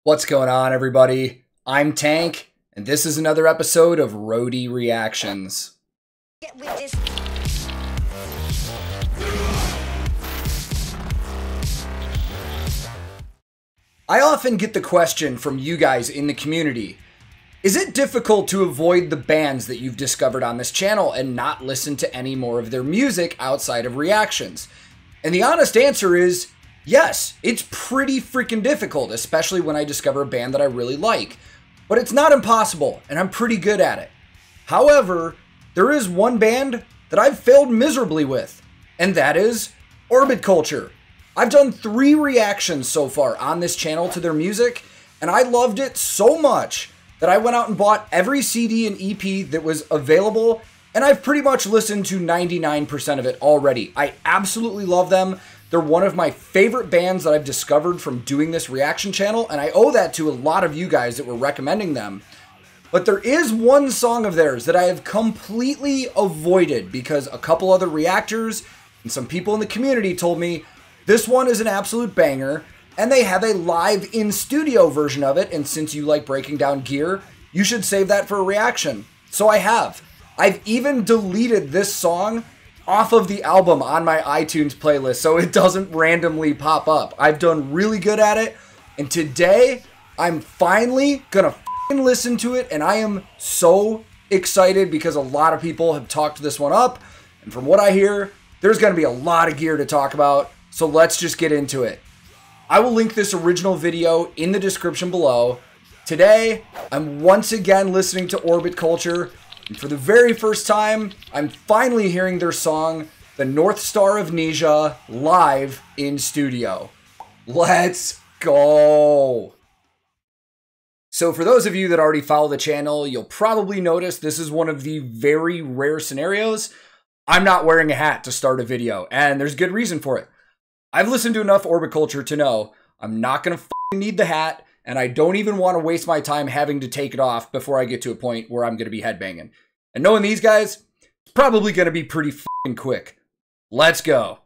What's going on, everybody? I'm Tank, and this is another episode of Roadie Reactions. Get with this. I often get the question from you guys in the community, is it difficult to avoid the bands that you've discovered on this channel and not listen to any more of their music outside of reactions? And the honest answer is, yes, it's pretty freaking difficult, especially when I discover a band that I really like. But it's not impossible, and I'm pretty good at it. However, there is one band that I've failed miserably with, and that is Orbit Culture. I've done 3 reactions so far on this channel to their music, and I loved it so much that I went out and bought every CD and EP that was available, and I've pretty much listened to 99% of it already. I absolutely love them. They're one of my favorite bands that I've discovered from doing this reaction channel, and I owe that to a lot of you guys that were recommending them. But there is one song of theirs that I have completely avoided because a couple other reactors and some people in the community told me this one is an absolute banger, and they have a live in-studio version of it, and since you like breaking down gear, you should save that for a reaction. So I have. I've even deleted this song off of the album on my iTunes playlist so it doesn't randomly pop up. I've done really good at it, and today I'm finally gonna listen to it, and I am so excited because a lot of people have talked this one up, and from what I hear, there's gonna be a lot of gear to talk about, so let's just get into it. I will link this original video in the description below. Today, I'm once again listening to Orbit Culture, and for the very first time, I'm finally hearing their song, the Star of Nija, live in studio. Let's go! So for those of you that already follow the channel, you'll probably notice this is one of the very rare scenarios. I'm not wearing a hat to start a video, and there's good reason for it. I've listened to enough Orbit Culture to know I'm not going to need the hat, and I don't even want to waste my time having to take it off before I get to a point where I'm going to be headbanging. And knowing these guys, it's probably going to be pretty quick. Let's go.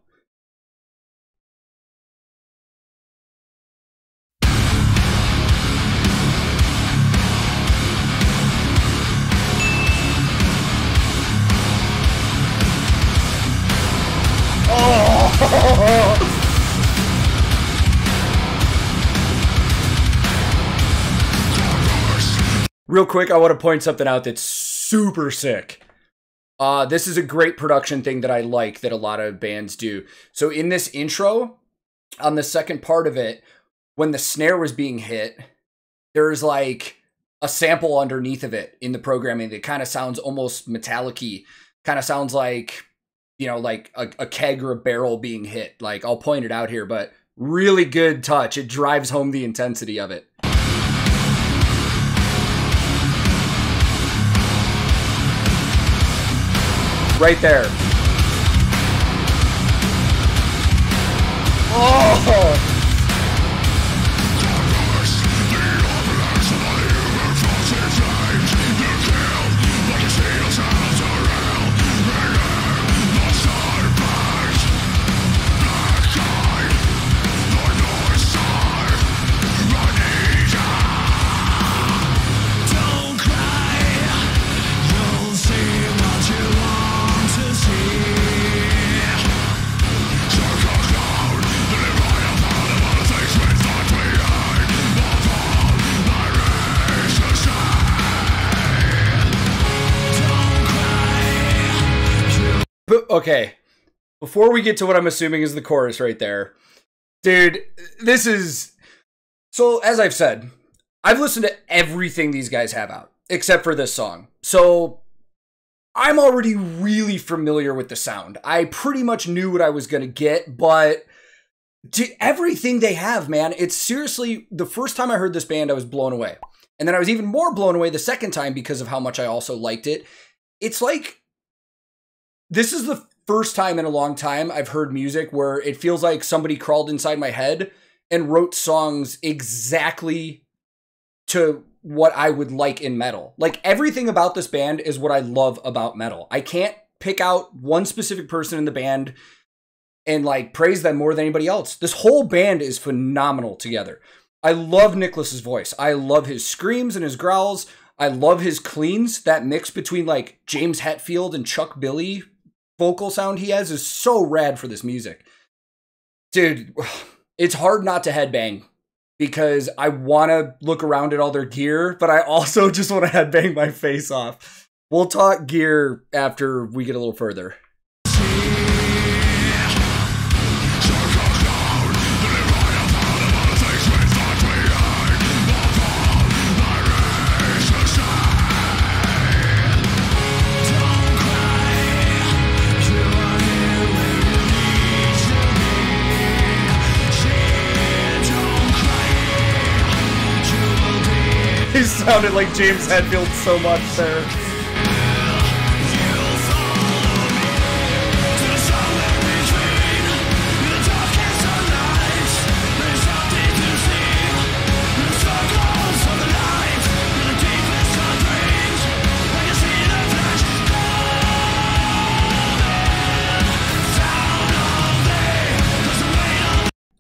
Oh! Real quick, I want to point something out that's super sick. This is a great production thing that I like that a lot of bands do. So in this intro, on the second part of it, when the snare was being hit, there's like a sample underneath of it in the programming that kind of sounds almost metallic-y. Kind of sounds like, you know, like a keg or a barrel being hit. Like, I'll point it out here, but really good touch. It drives home the intensity of it. Right there. Oh! Okay, before we get to what I'm assuming is the chorus right there, dude, this is... So, as I've said, I've listened to everything these guys have out, except for this song. So, I'm already really familiar with the sound. I pretty much knew what I was going to get, but everything they have, man, it's seriously... The first time I heard this band, I was blown away. And then I was even more blown away the second time because of how much I also liked it. It's like... This is the first time in a long time I've heard music where it feels like somebody crawled inside my head and wrote songs exactly to what I would like in metal. Like, everything about this band is what I love about metal. I can't pick out one specific person in the band and like praise them more than anybody else. This whole band is phenomenal together. I love Nicholas's voice. I love his screams and his growls. I love his cleans. That mix between like James Hetfield and Chuck Billy vocal sound he has is so rad for this music. Dude, it's hard not to headbang because I want to look around at all their gear, but I also just want to headbang my face off. We'll talk gear after we get a little further. He sounded like James Hetfield so much there.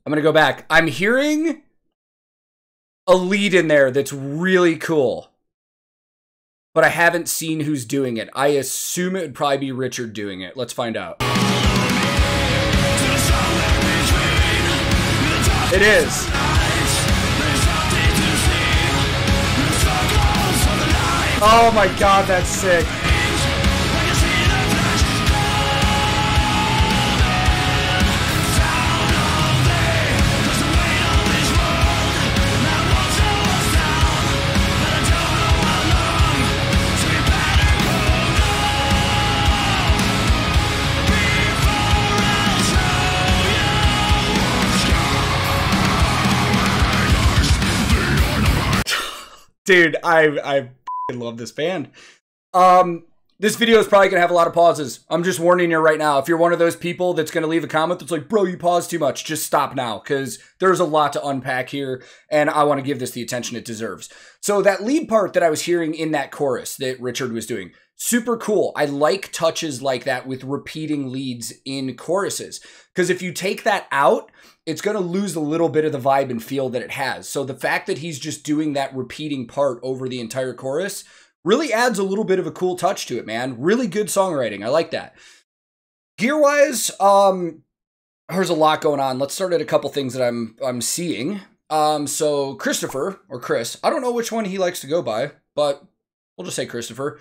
I'm gonna go back. I'm hearing a lead in there that's really cool, but I haven't seen who's doing it. I assume it would probably be Richard doing it. Let's find out. It is. Oh my God, that's sick. Dude, I love this band. This video is probably going to have a lot of pauses. I'm just warning you right now. If you're one of those people that's going to leave a comment that's like, bro, you paused too much, just stop now, because there's a lot to unpack here, and I want to give this the attention it deserves. So that lead part that I was hearing in that chorus that Richard was doing, super cool. I like touches like that with repeating leads in choruses, because if you take that out, it's going to lose a little bit of the vibe and feel that it has. So the fact that he's just doing that repeating part over the entire chorus really adds a little bit of a cool touch to it, man. Really good songwriting. I like that. Gear-wise, there's a lot going on. Let's start at a couple things that I'm seeing. So Christopher, or Chris, I don't know which one he likes to go by, but we'll just say Christopher.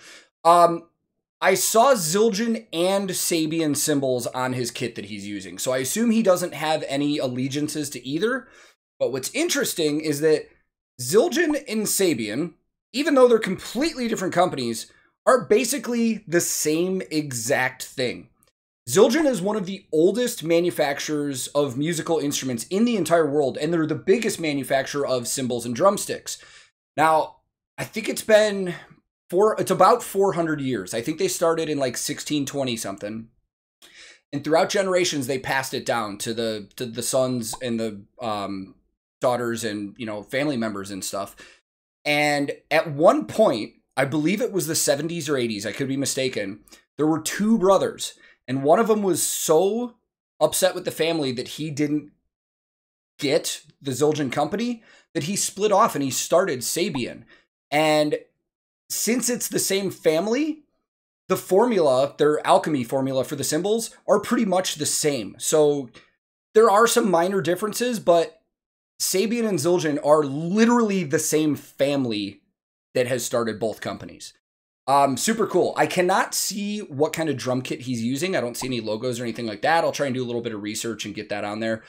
I saw Zildjian and Sabian symbols on his kit that he's using. So I assume he doesn't have any allegiances to either. But what's interesting is that Zildjian and Sabian, even though they're completely different companies, are basically the same exact thing. Zildjian is one of the oldest manufacturers of musical instruments in the entire world, and they're the biggest manufacturer of cymbals and drumsticks. Now, I think it's about 400 years. I think they started in like 1620 something. And throughout generations, they passed it down to the sons and the daughters and, you know, family members and stuff. And at one point, I believe it was the 70s or 80s, I could be mistaken, there were two brothers. And one of them was so upset with the family that he didn't get the Zildjian company that he split off and he started Sabian. And since it's the same family, the formula, their alchemy formula for the symbols, are pretty much the same. So there are some minor differences, but Sabian and Zildjian are literally the same family that has started both companies. Super cool. I cannot see what kind of drum kit he's using. I don't see any logos or anything like that. I'll try and do a little bit of research and get that on there.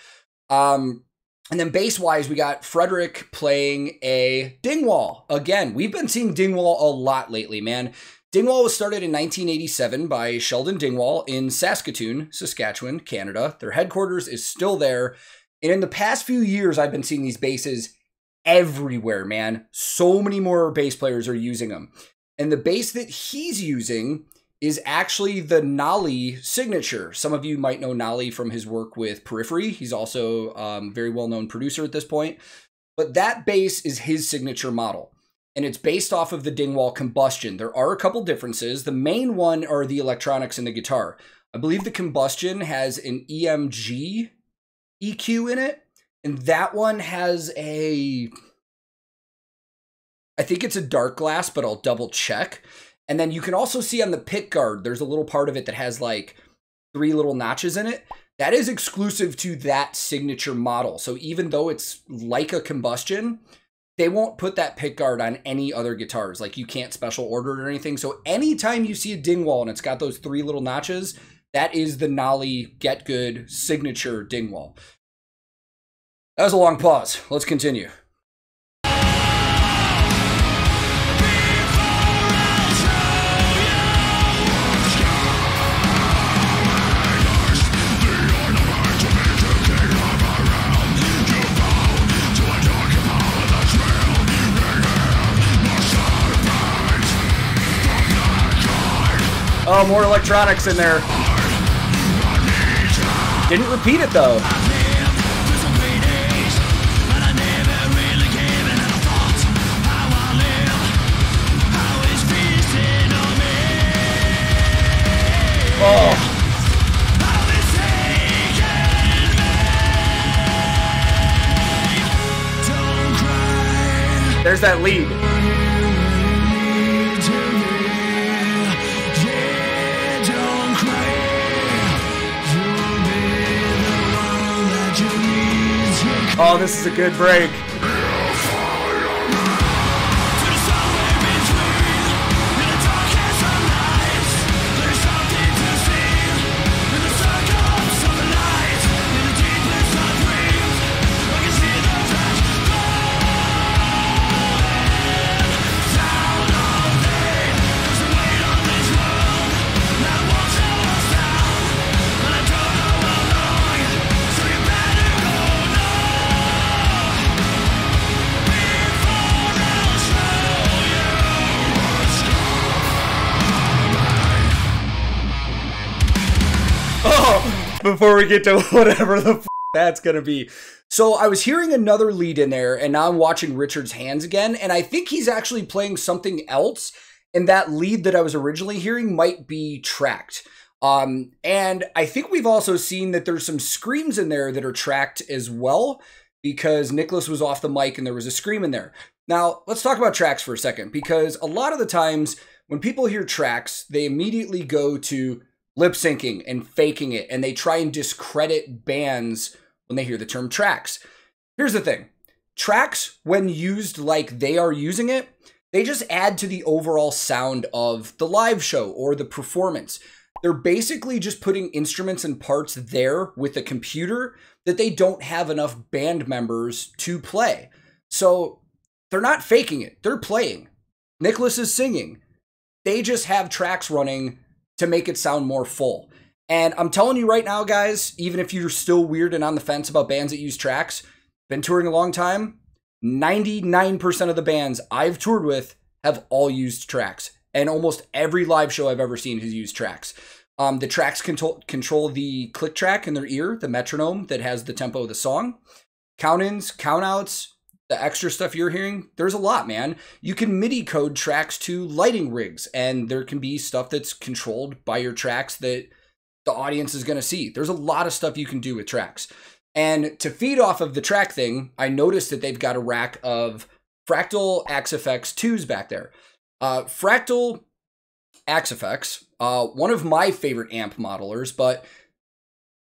And then bass-wise, we got Frederick playing a Dingwall. Again, we've been seeing Dingwall a lot lately, man. Dingwall was started in 1987 by Sheldon Dingwall in Saskatoon, Saskatchewan, Canada. Their headquarters is still there. And in the past few years, I've been seeing these basses everywhere, man. So many more bass players are using them. And the bass that he's using is actually the Nolly signature. Some of you might know Nolly from his work with Periphery. He's also a very well-known producer at this point. But that bass is his signature model. And it's based off of the Dingwall Combustion. There are a couple differences. The main one are the electronics in the guitar. I believe the Combustion has an EMG EQ in it, And that one has a, I think it's a dark glass, but I'll double check. And then you can also see on the pick guard, there's a little part of it that has like 3 little notches in it. That is exclusive to that signature model. So even though it's like a combustion, they won't put that pick guard on any other guitars. Like you can't special order it or anything. So anytime you see a dingwall and it's got those 3 little notches, that is the Nolly Get Good signature dingwall. That was a long pause. Let's continue. Oh, more electronics in there. Didn't repeat it though. Oh. There's that lead. Oh, this is a good break. Before we get to whatever the f that's gonna be. So I was hearing another lead in there, and now I'm watching Richard's hands again, and I think he's actually playing something else, and that lead that I was originally hearing might be tracked. And I think we've also seen that there's some screams in there that are tracked as well, because Nicholas was off the mic and there was a scream in there. Now, let's talk about tracks for a second, because a lot of the times when people hear tracks, they immediately go to lip syncing and faking it, and they try and discredit bands when they hear the term tracks. Here's the thing. Tracks, when used like they are using it, they just add to the overall sound of the live show or the performance. They're basically just putting instruments and parts there with a computer that they don't have enough band members to play. So they're not faking it. They're playing. Nicholas is singing. They just have tracks running to make it sound more full. And I'm telling you right now, guys, even if you're still weird and on the fence about bands that use tracks, been touring a long time, 99% of the bands I've toured with have all used tracks. And almost every live show I've ever seen has used tracks. The tracks control the click track in their ear, the metronome that has the tempo of the song. Count-ins, count-outs, the extra stuff you're hearing, there's a lot, man. You can MIDI code tracks to lighting rigs, and there can be stuff that's controlled by your tracks that the audience is going to see. There's a lot of stuff you can do with tracks. And to feed off of the track thing, I noticed that they've got a rack of Fractal Axe-Fx 2s back there. Fractal Axe-Fx, one of my favorite amp modelers, but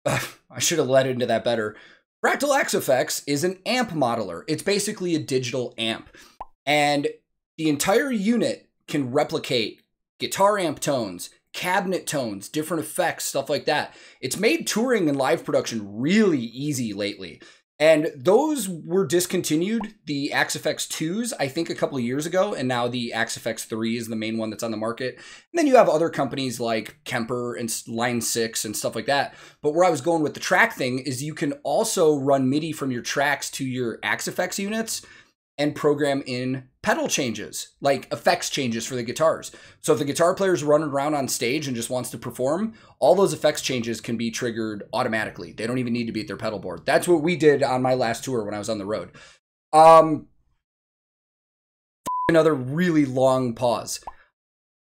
I should have led into that better. Fractal Axe-Fx is an amp modeler. It's basically a digital amp. And the entire unit can replicate guitar amp tones, cabinet tones, different effects, stuff like that. It's made touring and live production really easy lately. And those were discontinued, the Axe-Fx 2s, I think a couple of years ago, and now the Axe-Fx 3 is the main one that's on the market. And then you have other companies like Kemper and Line 6 and stuff like that. But where I was going with the track thing is you can also run MIDI from your tracks to your Axe-Fx units and program in pedal changes, like effects changes for the guitars. So if the guitar player's running around on stage and just wants to perform, all those effects changes can be triggered automatically. They don't even need to be at their pedal board. That's what we did on my last tour when I was on the road. Another really long pause.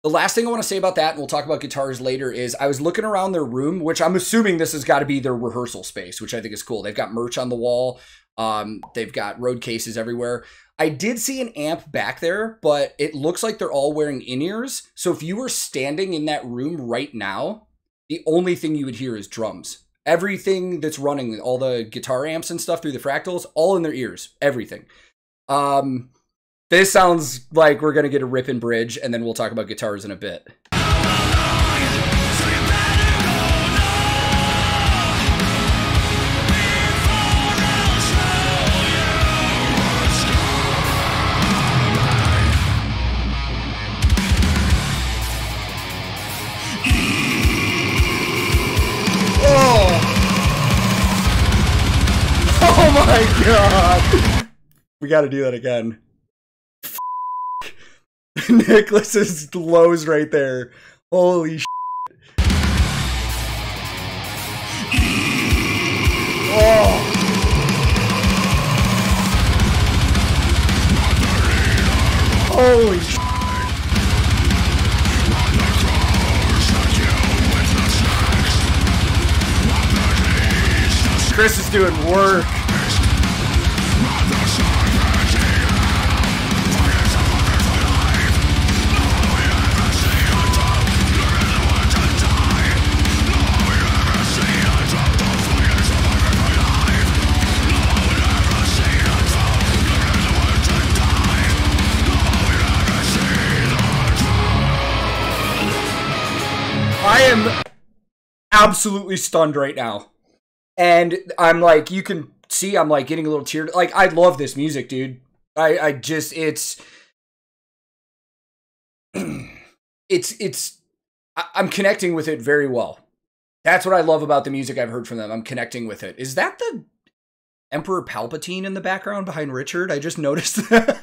The last thing I want to say about that, and we'll talk about guitars later, is I was looking around their room, which I'm assuming this has got to be their rehearsal space, which I think is cool. They've got merch on the wall. They've got Rode cases everywhere. I did see an amp back there, but it looks like they're all wearing in-ears. So if you were standing in that room right now, the only thing you would hear is drums. Everything that's running, all the guitar amps and stuff through the fractals, all in their ears, everything. This sounds like we're going to get a ripping bridge, and then we'll talk about guitars in a bit. Oh my god! We gotta do that again. Nicholas's lows right there. Holy shit. Oh! Holy shit. Chris is doing work. I am absolutely stunned right now. And I'm like, you can see I'm like getting a little teared. Like, I love this music, dude. I just, I'm connecting with it very well. That's what I love about the music I've heard from them. I'm connecting with it. Is that the Emperor Palpatine in the background behind Richard? I just noticed that.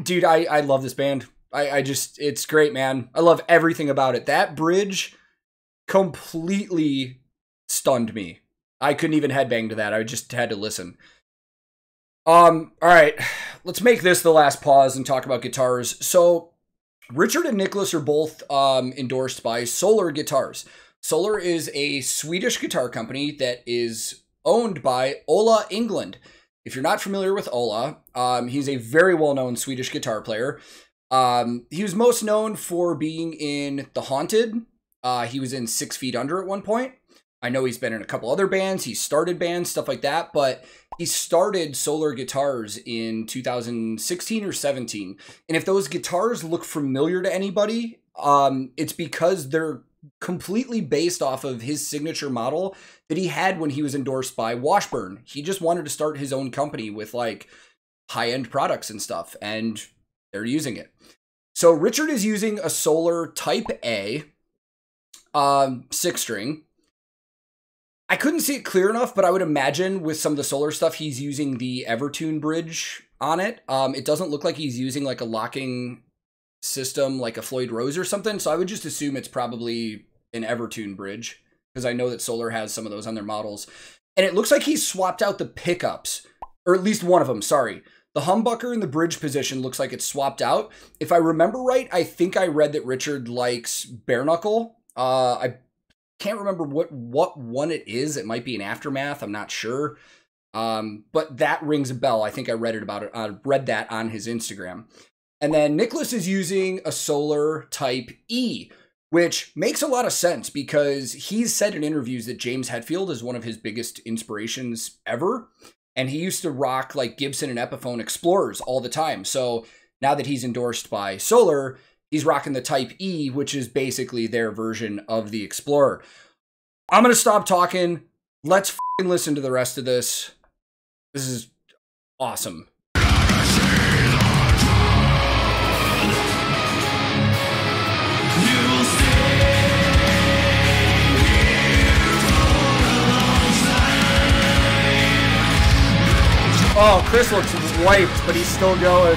Dude, I love this band. It's great, man. I love everything about it. That bridge completely stunned me. I couldn't even headbang to that. I just had to listen. All right, let's make this the last pause and talk about guitars. So Richard and Nicholas are both endorsed by Solar Guitars. Solar is a Swedish guitar company that is owned by Ola England. If you're not familiar with Ola, he's a very well-known Swedish guitar player. He was most known for being in The Haunted. He was in 6 Feet Under at one point. I know he's been in a couple other bands. He started bands, stuff like that. But he started Solar Guitars in 2016 or 17. And if those guitars look familiar to anybody, it's because they're completely based off of his signature model that he had when he was endorsed by Washburn. He just wanted to start his own company with like high-end products and stuff, and they're using it. So Richard is using a Solar Type A 6-string. I couldn't see it clear enough, but I would imagine with some of the Solar stuff, he's using the Evertune bridge on it. It doesn't look like he's using like a locking system like a Floyd Rose or something, so I would just assume it's probably an Evertune bridge, because I know that Solar has some of those on their models. And it looks like he's swapped out the pickups, or at least one of them, sorry. The humbucker in the bridge position looks like it's swapped out. If I remember right, I think I read that Richard likes bare knuckle. I can't remember what one it is. It might be an Aftermath. I'm not sure. But that rings a bell. I think I read read that on his Instagram. And then Nicholas is using a Solar Type E, which makes a lot of sense because he's said in interviews that James Hetfield is one of his biggest inspirations ever. And he used to rock like Gibson and Epiphone Explorers all the time. So now that he's endorsed by Solar, he's rocking the Type E, which is basically their version of the Explorer. I'm going to stop talking. Let's f***ing listen to the rest of this. This is awesome. Oh, Chris looks wiped, but he's still going.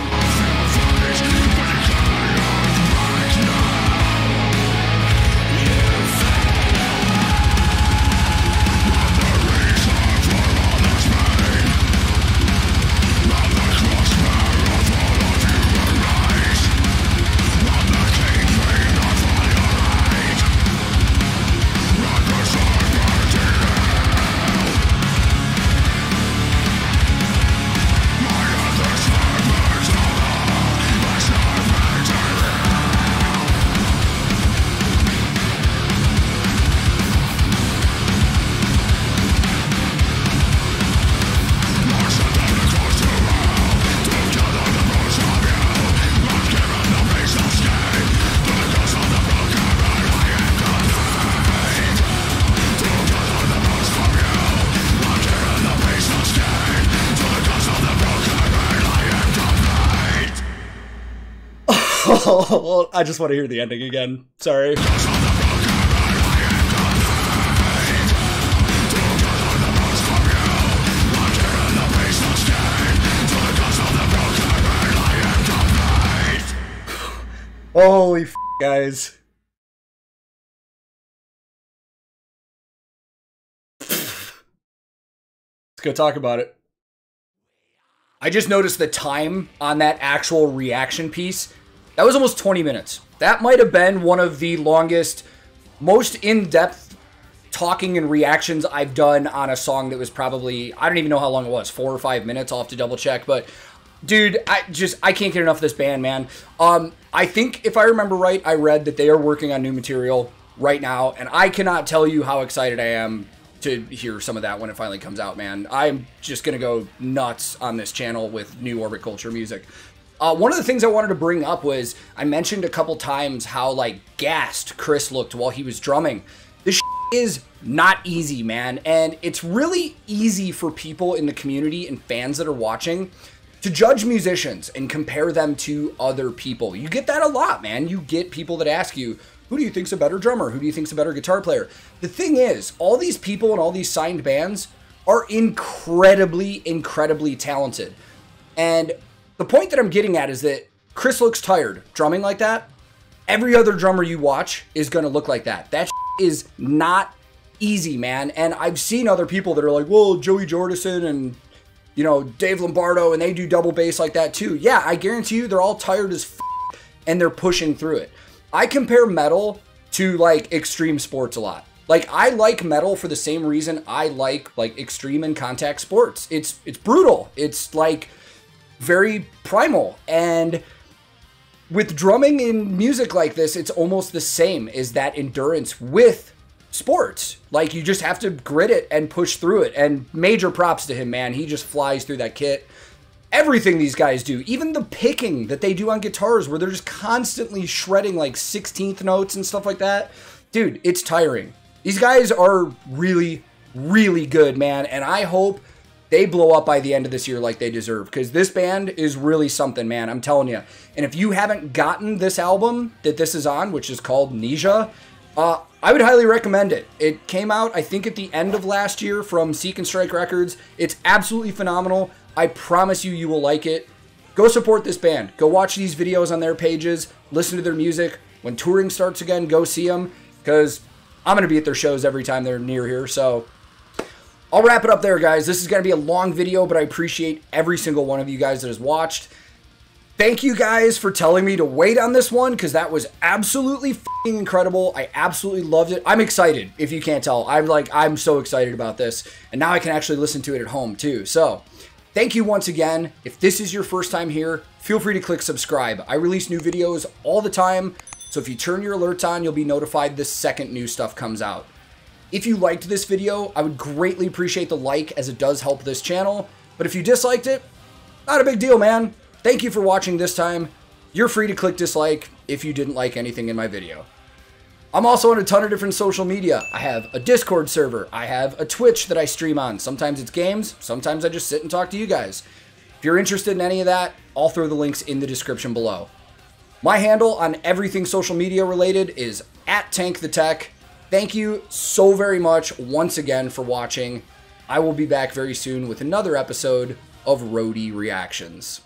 Oh, I just want to hear the ending again. Sorry. Holy f, guys. Let's go talk about it. I just noticed the time on that actual reaction piece. That was almost 20 minutes. That might have been one of the longest, most in-depth talking and reactions I've done on a song that was probably, I don't even know how long it was, 4 or 5 minutes. I'll have to double check, but dude, I can't get enough of this band, man. I think if I remember right, I read that they are working on new material right now, and I cannot tell you how excited I am to hear some of that when it finally comes out, man. I'm just gonna go nuts on this channel with new Orbit Culture music. One of the things I wanted to bring up was I mentioned a couple times how like gassed Chris looked while he was drumming. This is not easy, man, and it's really easy for people in the community and fans that are watching to judge musicians and compare them to other people. You get that a lot, man. You get people that ask you, who do you think's a better drummer? Who do you think's a better guitar player? The thing is, all these people and all these signed bands are incredibly, incredibly talented. And the point that I'm getting at is that Chris looks tired drumming like that. Every other drummer you watch is gonna look like that. That is not easy, man. And I've seen other people that are like, well, Joey Jordison and, you know, Dave Lombardo, and they do double bass like that too. Yeah, I guarantee you they're all tired as f, and they're pushing through it. I compare metal to like extreme sports a lot. Like I like metal for the same reason I like extreme and contact sports. It's brutal. It's like very primal. And with drumming in music like this, it's almost the same as that endurance with sports. Like you just have to grit it and push through it. And major props to him, man. He just flies through that kit. Everything these guys do, even the picking that they do on guitars where they're just constantly shredding like 16th notes and stuff like that. Dude, it's tiring. These guys are really, really good, man. And I hope they blow up by the end of this year like they deserve, because this band is really something, man. I'm telling you. And if you haven't gotten this album that this is on, which is called Nija, I would highly recommend it. It came out, I think, at the end of last year from Seek and Strike Records. It's absolutely phenomenal. I promise you, you will like it. Go support this band. Go watch these videos on their pages. Listen to their music. When touring starts again, go see them, because I'm going to be at their shows every time they're near here. So I'll wrap it up there, guys. This is going to be a long video, but I appreciate every single one of you guys that has watched. Thank you guys for telling me to wait on this one, because that was absolutely f***ing incredible. I absolutely loved it. I'm excited, if you can't tell. I'm so excited about this. And now I can actually listen to it at home, too. So thank you once again. If this is your first time here, feel free to click subscribe. I release new videos all the time, so if you turn your alerts on, you'll be notified the second new stuff comes out. If you liked this video, I would greatly appreciate the like, as it does help this channel. But if you disliked it, not a big deal, man. Thank you for watching this time. You're free to click dislike if you didn't like anything in my video. I'm also on a ton of different social media. I have a Discord server. I have a Twitch that I stream on. Sometimes it's games. Sometimes I just sit and talk to you guys. If you're interested in any of that, I'll throw the links in the description below. My handle on everything social media related is @TankTheTech. Thank you so very much once again for watching. I will be back very soon with another episode of Roadie Reactions.